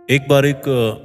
एक बार एक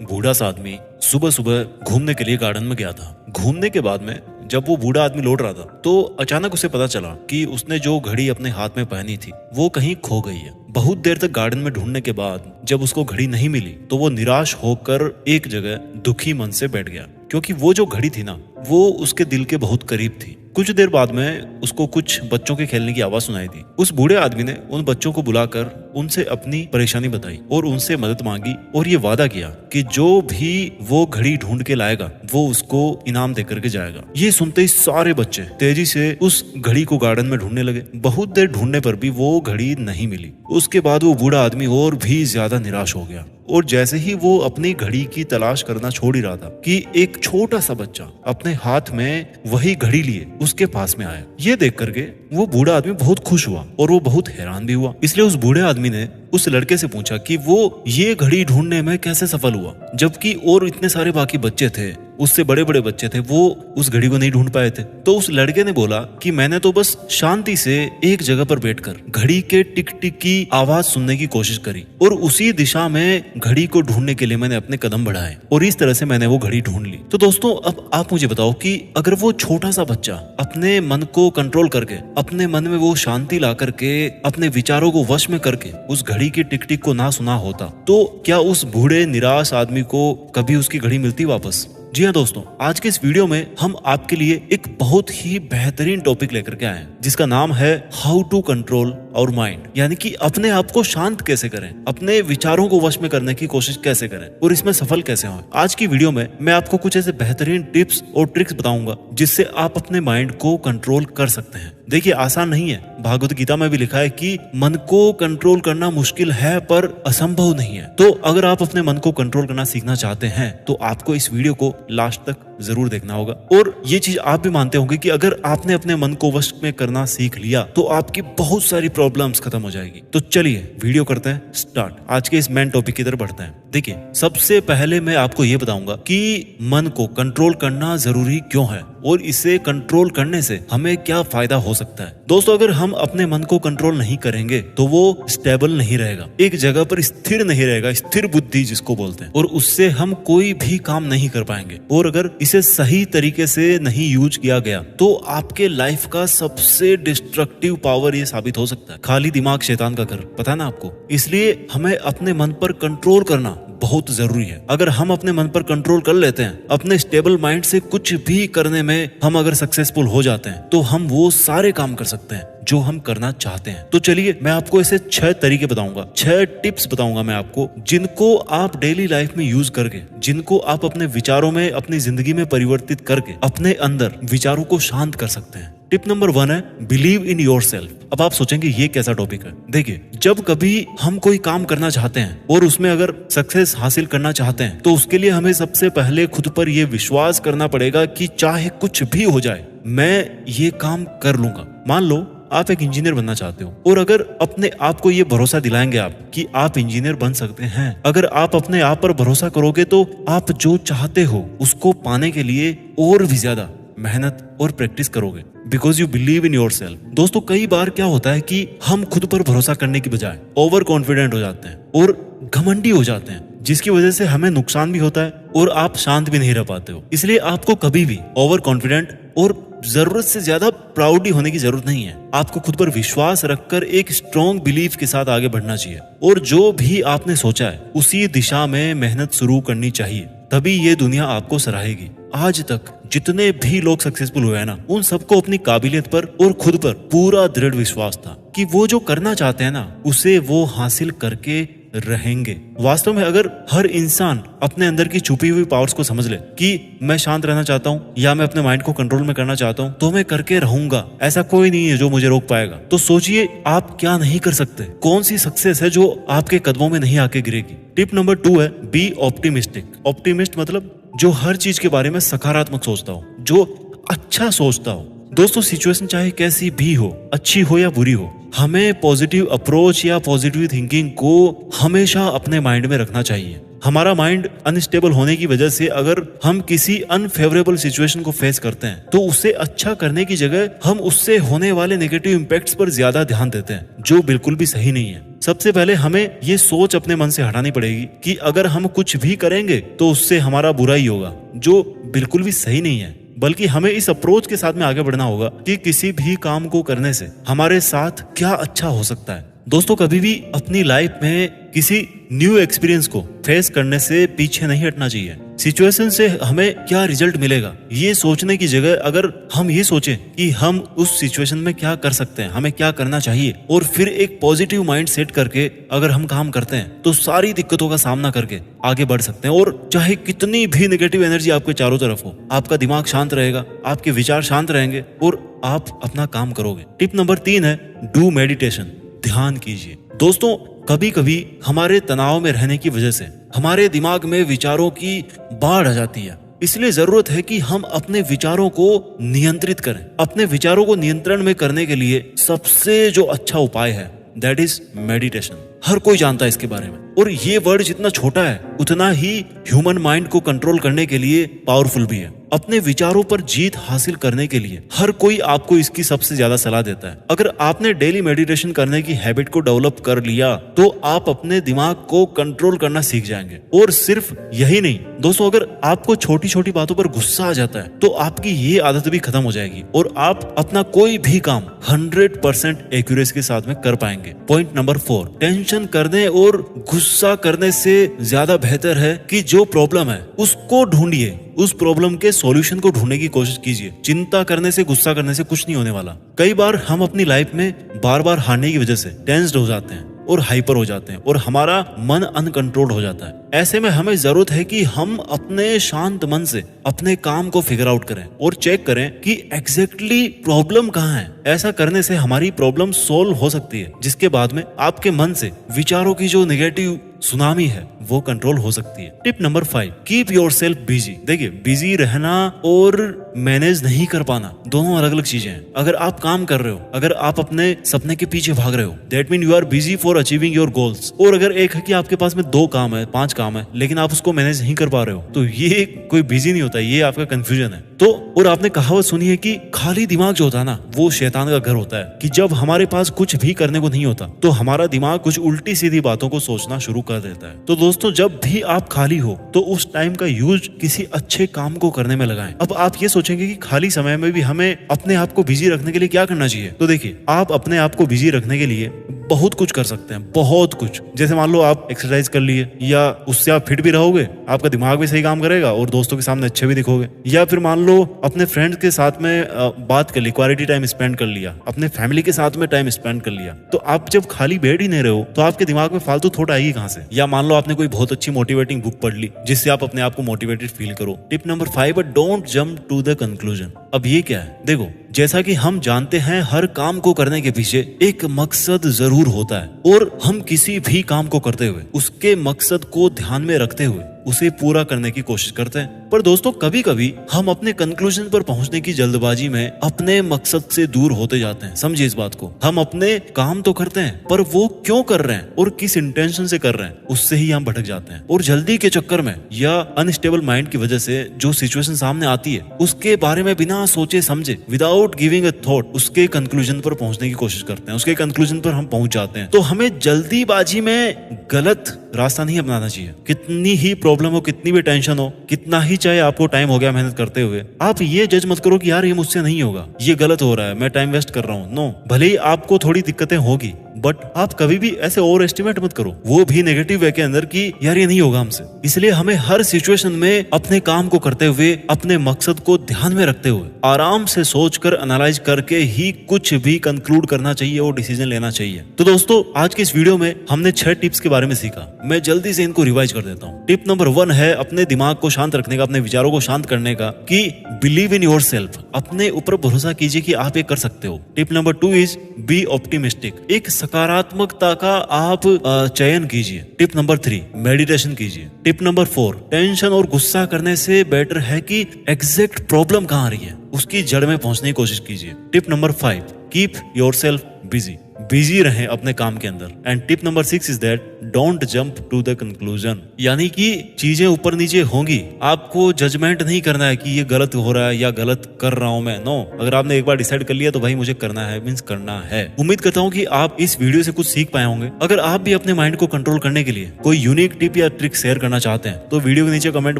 बूढ़ा सा आदमी सुबह सुबह घूमने के लिए गार्डन में गया था। घूमने के बाद में जब वो बूढ़ा आदमी लौट रहा था तो अचानक उसे पता चला कि उसने जो घड़ी अपने हाथ में पहनी थी वो कहीं खो गई है। बहुत देर तक गार्डन में ढूंढने के बाद जब उसको घड़ी नहीं मिली तो वो निराश होकर एक जगह दुखी मन से बैठ गया, क्योंकि वो जो घड़ी थी ना वो उसके दिल के बहुत करीब थी। कुछ देर बाद में उसको कुछ बच्चों के खेलने की आवाज सुनाई दी। उस बूढ़े आदमी ने उन बच्चों को बुलाकर उनसे अपनी परेशानी बताई और उनसे मदद मांगी और ये वादा किया कि जो भी वो घड़ी ढूंढ के लाएगा वो उसको इनाम दे करके जाएगा। ये सुनते ही सारे बच्चे तेजी से उस घड़ी को गार्डन में ढूंढने लगे। बहुत देर ढूंढने पर भी वो घड़ी नहीं मिली। उसके बाद वो बूढ़ा आदमी और भी ज्यादा निराश हो गया और जैसे ही वो अपनी घड़ी की तलाश करना छोड़ ही रहा था कि एक छोटा सा बच्चा अपने हाथ में वही घड़ी लिए उसके पास में आया। ये देख करके वो बूढ़ा आदमी बहुत खुश हुआ और वो बहुत हैरान भी हुआ। इसलिए उस बूढ़े आदमी ने उस लड़के से पूछा कि वो ये घड़ी ढूंढने में कैसे सफल हुआ, जबकि और इतने सारे बाकी बच्चे थे, उससे बड़े बड़े बच्चे थे, वो उस घड़ी को नहीं ढूंढ पाए थे। तो उस लड़के ने बोला कि मैंने तो बस शांति से एक जगह पर बैठकर घड़ी के टिक टिक की आवाज सुनने की कोशिश करी और उसी दिशा में घड़ी को ढूंढने के लिए मैंने अपने कदम बढ़ाए और इस तरह से मैंने वो घड़ी ढूंढ ली। तो दोस्तों अब आप मुझे बताओ कि अगर वो छोटा सा बच्चा अपने मन को कंट्रोल करके, अपने मन में वो शांति ला करके, अपने विचारों को वश में करके उस घड़ी की टिक टिक को ना सुना होता तो क्या उस बूढ़े निराश आदमी को कभी उसकी घड़ी मिलती वापस? जी हाँ दोस्तों, आज के इस वीडियो में हम आपके लिए एक बहुत ही बेहतरीन टॉपिक लेकर के आए हैं जिसका नाम है how to control our mind, यानी कि अपने आप को शांत कैसे करें, अपने विचारों को वश में करने की कोशिश कैसे करें और इसमें सफल कैसे हों। आज की वीडियो में मैं आपको कुछ ऐसे बेहतरीन टिप्स और ट्रिक्स बताऊंगा जिससे आप अपने माइंड को कंट्रोल कर सकते हैं। देखिए आसान नहीं है, भागवत गीता में भी लिखा है कि मन को कंट्रोल करना मुश्किल है पर असंभव नहीं है। तो अगर आप अपने मन को कंट्रोल करना सीखना चाहते हैं तो आपको इस वीडियो को लास्ट तक जरूर देखना होगा। और ये चीज आप भी मानते होंगे कि अगर आपने अपने मन को वश में करना सीख लिया तो आपकी बहुत सारी प्रॉब्लम्स खत्म हो जाएगी। तो चलिए वीडियो करते हैं स्टार्ट। आज के इस मेन टॉपिक की तरफ बढ़ते हैं। देखिए सबसे पहले मैं आपको ये बताऊंगा कि मन को कंट्रोल करना जरूरी क्यों है और इसे कंट्रोल करने से हमें क्या फायदा हो सकता है। दोस्तों अगर हम अपने मन को कंट्रोल नहीं करेंगे तो वो स्टेबल नहीं रहेगा, एक जगह पर स्थिर नहीं रहेगा, स्थिर बुद्धि जिसको बोलते हैं, और उससे हम कोई भी काम नहीं कर पाएंगे। और अगर इसे सही तरीके से नहीं यूज किया गया तो आपके लाइफ का सबसे डिस्ट्रक्टिव पावर ये साबित हो सकता है। खाली दिमाग शैतान का घर, पता है ना आपको। इसलिए हमें अपने मन पर कंट्रोल करना बहुत जरूरी है। अगर हम अपने मन पर कंट्रोल कर लेते हैं, अपने स्टेबल माइंड से कुछ भी करने में हम अगर सक्सेसफुल हो जाते हैं तो हम वो सारे काम कर सकते हैं जो हम करना चाहते हैं। तो चलिए मैं आपको ऐसे 6 तरीके बताऊंगा, 6 टिप्स बताऊंगा मैं आपको, जिनको आप डेली लाइफ में यूज करके, जिनको आप अपने विचारों में, अपनी जिंदगी में परिवर्तित करके अपने अंदर विचारों को शांत कर सकते हैं। टिप नंबर 1 है बिलीव इन योरसेल्फ। अब आप सोचेंगे ये कैसा टॉपिक है। देखिए जब कभी हम कोई काम करना चाहते हैं और उसमें अगर सक्सेस हासिल करना चाहते हैं तो उसके लिए हमें सबसे पहले खुद पर यह विश्वास करना पड़ेगा कि चाहे कुछ भी हो जाए मैं ये काम कर लूंगा। मान लो आप एक इंजीनियर बनना चाहते हो और अगर अपने आप को ये भरोसा दिलाएंगे आप कि आप इंजीनियर बन सकते हैं, अगर आप अपने आप पर भरोसा करोगे तो आप जो चाहते हो उसको पाने के लिए और भी ज्यादा मेहनत और प्रैक्टिस करोगे, because you believe in yourself. दोस्तों कई बार क्या होता है कि हम खुद पर भरोसा करने की बजाय ओवर कॉन्फिडेंट हो जाते हैं और घमंडी हो जाते हैं, जिसकी वजह से हमें नुकसान भी होता है और आप शांत भी नहीं रह पाते हो। इसलिए आपको कभी भी ओवर कॉन्फिडेंट और जरूरत से ज्यादा प्राउडी होने की जरूरत नहीं है। आपको खुद पर विश्वास रखकर एक स्ट्रॉन्ग बिलीफ के साथ आगे बढ़ना चाहिए और जो भी आपने सोचा है उसी दिशा में मेहनत शुरू करनी चाहिए, तभी ये दुनिया आपको सराहेगी। आज तक जितने भी लोग सक्सेसफुल हुए हैं ना, उन सबको अपनी काबिलियत पर और खुद पर पूरा दृढ़ विश्वास था कि वो जो करना चाहते हैं ना उसे वो हासिल करके रहेंगे। वास्तव में अगर हर इंसान अपने अंदर की छुपी हुई पावर्स को समझ ले कि मैं शांत रहना चाहता हूँ या मैं अपने माइंड को कंट्रोल में करना चाहता हूँ तो मैं करके रहूंगा, ऐसा कोई नहीं है जो मुझे रोक पाएगा। तो सोचिए आप क्या नहीं कर सकते, कौन सी सक्सेस है जो आपके कदमों में नहीं आके गिरेगी। टिप नंबर 2 है बी ऑप्टिमिस्टिक। ऑप्टिमिस्ट मतलब जो हर चीज के बारे में सकारात्मक सोचता हो, जो अच्छा सोचता हो। दोस्तों सिचुएशन चाहे कैसी भी हो, अच्छी हो या बुरी हो, हमें पॉजिटिव अप्रोच या पॉजिटिव थिंकिंग को हमेशा अपने माइंड में रखना चाहिए। हमारा माइंड अनस्टेबल होने की वजह से अगर हम किसी अनफेवरेबल सिचुएशन को फेस करते हैं तो उसे अच्छा करने की जगह हम उससे होने वाले नेगेटिव इम्पैक्ट्स पर ज्यादा ध्यान देते हैं, जो बिल्कुल भी सही नहीं है। सबसे पहले हमें ये सोच अपने मन से हटानी पड़ेगी कि अगर हम कुछ भी करेंगे तो उससे हमारा बुरा ही होगा, जो बिल्कुल भी सही नहीं है। बल्कि हमें इस अप्रोच के साथ में आगे बढ़ना होगा कि किसी भी काम को करने से हमारे साथ क्या अच्छा हो सकता है। दोस्तों, कभी भी अपनी लाइफ में किसी न्यू एक्सपीरियंस को फेस करने से पीछे नहीं हटना चाहिए। सिचुएशन से हमें क्या रिजल्ट मिलेगा ये सोचने की जगह अगर हम ये सोचें कि हम उस सिचुएशन में क्या कर सकते हैं, हमें क्या करना चाहिए, और फिर एक पॉजिटिव माइंड सेट करके अगर हम काम करते हैं तो सारी दिक्कतों का सामना करके आगे बढ़ सकते हैं। और चाहे कितनी भी नेगेटिव एनर्जी आपके चारों तरफ हो, आपका दिमाग शांत रहेगा, आपके विचार शांत रहेंगे और आप अपना काम करोगे। टिप नंबर 3 है डू मेडिटेशन, ध्यान कीजिए। दोस्तों, कभी कभी हमारे तनाव में रहने की वजह से हमारे दिमाग में विचारों की बाढ़ आ जाती है। इसलिए जरूरत है कि हम अपने विचारों को नियंत्रित करें। अपने विचारों को नियंत्रण में करने के लिए सबसे जो अच्छा उपाय है दैट इज मेडिटेशन। हर कोई जानता है इसके बारे में, और ये वर्ड जितना छोटा है उतना ही ह्यूमन माइंड को कंट्रोल करने के लिए पावरफुल भी है। अपने विचारों पर जीत हासिल करने के लिए हर कोई आपको इसकी सबसे ज्यादा सलाह देता है। अगर आपने डेली मेडिटेशन करने की हैबिट को डेवलप कर लिया तो आप अपने दिमाग को कंट्रोल करना सीख जाएंगे। और सिर्फ यही नहीं दोस्तों, अगर आपको छोटी छोटी बातों पर गुस्सा आ जाता है तो आपकी ये आदत भी खत्म हो जाएगी और आप अपना कोई भी काम 100% एक्यूरेसी के साथ में कर पाएंगे। पॉइंट नंबर 4, टेंशन करने और गुस्सा करने से ज्यादा बेहतर है कि जो प्रॉब्लम है उसको ढूंढिए, उस प्रॉब्लम के सॉल्यूशन को ढूंढने की कोशिश कीजिए। चिंता करने से, गुस्सा करने से कुछ नहीं होने वाला। कई बार हम अपनी लाइफ में बार बार हारने की वजह से टेंस्ड हो जाते हैं और हाइपर हो जाते हैं और हमारा मन अनकंट्रोल्ड हो जाता है। ऐसे में हमें जरूरत है कि हम अपने शांत मन से अपने काम को फिगर आउट करें और चेक करें कि एग्जैक्टली प्रॉब्लम कहाँ है। ऐसा करने से हमारी प्रॉब्लम सॉल्व हो सकती है, जिसके बाद में आपके मन से विचारों की जो नेगेटिव सुनामी है वो कंट्रोल हो सकती है। Tip number 5, keep yourself busy. देखिए, बिजी रहना और मैनेज नहीं कर पाना दोनों अलग अलग चीजें हैं। अगर आप काम कर रहे हो, अगर आप अपने सपने के पीछे भाग रहे हो, that mean you are busy for achieving your goals. और अगर एक है कि आपके पास में 2 काम है, 5 काम है, लेकिन आप उसको मैनेज नहीं कर पा रहे हो, तो ये कोई बिजी नहीं होता, ये आपका कंफ्यूजन है। तो और आपने कहावत सुनी है कि खाली दिमाग जो होता है ना वो शैतान का घर होता है, कि जब हमारे पास कुछ भी करने को नहीं होता तो हमारा दिमाग कुछ उल्टी सीधी बातों को सोचना शुरू कर देता है। तो दोस्तों, जब भी आप खाली हो तो उस टाइम का यूज किसी अच्छे काम को करने में लगाएं। अब आप ये सोचेंगे कि खाली समय में भी हमें अपने आप को बिजी रखने के लिए क्या करना चाहिए। तो देखिए, आप अपने आप को बिजी रखने के लिए बहुत कुछ कर सकते हैं, बहुत कुछ। जैसे मान लो आप एक्सरसाइज कर लिए, या उससे आप फिट भी रहोगे, आपका दिमाग भी सही काम करेगा और दोस्तों के सामने अच्छे भी दिखोगे। या फिर मान लो अपने फ्रेंड्स के साथ में बात कर ली, क्वालिटी टाइम स्पेंड कर लिया, अपने फैमिली के साथ में टाइम स्पेंड कर लिया। तो आप जब खाली बैठ ही नहीं रहे हो तो आपके दिमाग में फालतू थॉट आएगी कहाँ से। या मान लो आपने कोई बहुत अच्छी मोटिवेटिंग बुक पढ़ ली जिससे आप अपने आप को मोटिवेटेड फील करो। Tip number 5, don't jump to the conclusion. अब ये क्या है? देखो, जैसा कि हम जानते हैं हर काम को करने के पीछे एक मकसद जरूर होता है, और हम किसी भी काम को करते हुए उसके मकसद को ध्यान में रखते हुए उसे पूरा करने की कोशिश करते हैं। पर दोस्तों, कभी कभी हम अपने कंक्लूजन पर पहुंचने की जल्दबाजी में अपने मकसद से दूर होते जाते हैं। समझिए इस बात को। हम अपने काम तो करते हैं, पर वो क्यों कर रहे हैं और किस इंटेंशन से कर रहे हैं, उससे ही हम भटक जाते हैं। और जल्दी के चक्कर में या अनस्टेबल माइंड की वजह से जो सिचुएशन सामने आती है उसके बारे में बिना सोचे समझे, विदाउट गिविंग अ थॉट, उसके कंक्लूजन पर पहुंचने की कोशिश करते हैं, उसके कंक्लूजन पर हम पहुंच जाते हैं। तो हमें जल्दीबाजी में गलत रास्ता नहीं अपनाना चाहिए। कितनी ही प्रॉब्लम हो, कितनी भी टेंशन हो, कितना ही चाहे आपको टाइम हो गया मेहनत करते हुए, आप ये जज मत करो कि यार ये मुझसे नहीं होगा, ये गलत हो रहा है, मैं टाइम वेस्ट कर रहा हूँ। नो, भले ही आपको थोड़ी दिक्कतें होगी, बट आप कभी भी ऐसे ओवर एस्टिमेट मत करो, वो भी नेगेटिव वे के अंदर कि यार ये नहीं होगा हमसे। इसलिए हमें हर सिचुएशन में अपने काम को करते हुए, अपने मकसद को ध्यान में रखते हुए, आराम से सोचकर एनालाइज करके ही कुछ भी कंक्लूड करना चाहिए और डिसीजन लेना चाहिए। तो दोस्तों, आज के इस वीडियो में हमने 6 टिप्स के बारे में सीखा। मैं जल्दी से इनको रिवाइज कर देता हूँ। टिप नंबर 1 है अपने दिमाग को शांत रखने का, अपने विचारों को शांत करने का, कि बिलीव इन योरसेल्फ, अपने ऊपर भरोसा कीजिए कि आप ये कर सकते हो। Tip number 2 is be optimistic, एक सकारात्मकता का आप चयन कीजिए। टिप नंबर 3, मेडिटेशन कीजिए। टिप नंबर 4, टेंशन और गुस्सा करने से बेटर है कि एग्जैक्ट प्रॉब्लम कहाँ आ रही है उसकी जड़ में पहुंचने की कोशिश कीजिए। Tip number 5, keep yourself busy. Busy रहें अपने काम के अंदर। And tip number 6 is that don't jump to the conclusion, यानी कि चीजें ऊपर नीचे होंगी, आपको जजमेंट नहीं करना है कि ये गलत हो रहा है या गलत कर रहा हूं मैं। नो, अगर आपने एक बार डिसाइड कर लिया तो भाई मुझे करना है मींस करना है। उम्मीद करता हूं कि आप इस वीडियो से कुछ सीख पाए होंगे। अगर आप भी अपने माइंड को कंट्रोल करने के लिए कोई यूनिक टिप या ट्रिक शेयर करना चाहते हैं तो वीडियो के नीचे कमेंट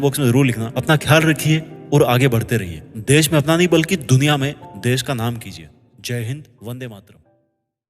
बॉक्स में जरूर लिखना। अपना ख्याल रखिए और आगे बढ़ते रहिए। देश में अपना नहीं बल्कि दुनिया में देश का नाम कीजिए। जय हिंद, वंदे मातरम।